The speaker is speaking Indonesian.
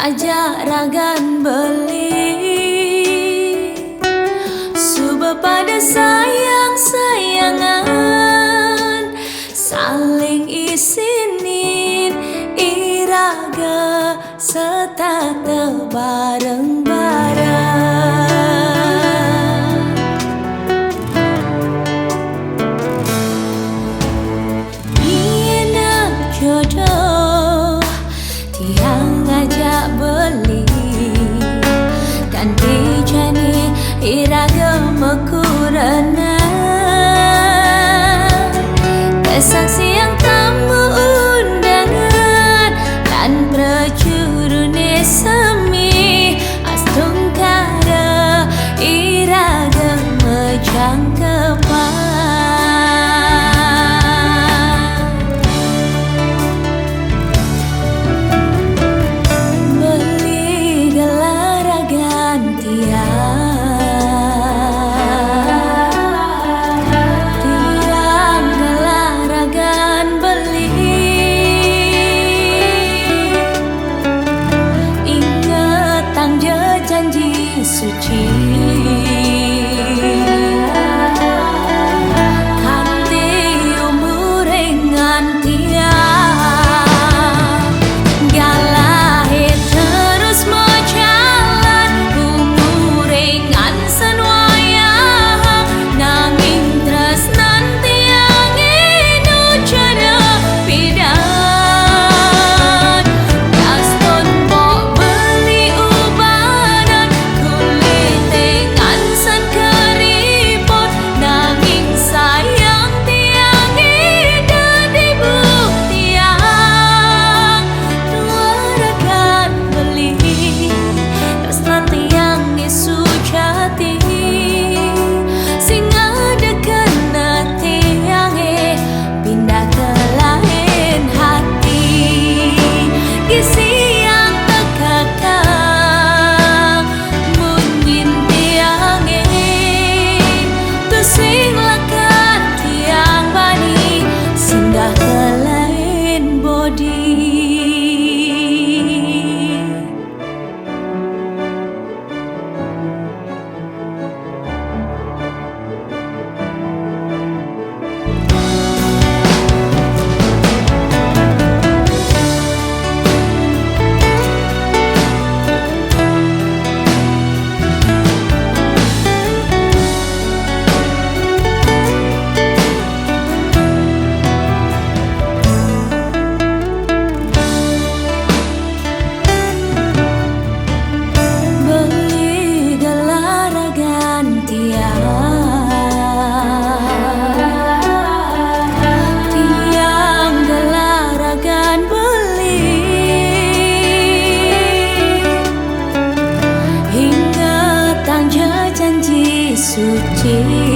ajak ragan beli, suba pada sayang-sayangan, saling isinin iraga setata bareng-bareng. Jodoh tiang ajak beli, ganti jani iraga mekurana, kesaksi yang tamu undangan dan prajurune semi astungkara iraga mejangkepan. Suci kanthi umur nganti galahe terus mojalan umur ngansen wayah nanging tresnan tiang inucana pidan daston mbok beli ubanan ngansen keriput nanging sayang tiang dadi buktian dua ragan beli tresnan tiang sujati sing adeken tiang pindah ke lain hati gisi yang tekakang munyin tiang sing lekat tiang bani singgah ke lain bodi. Suci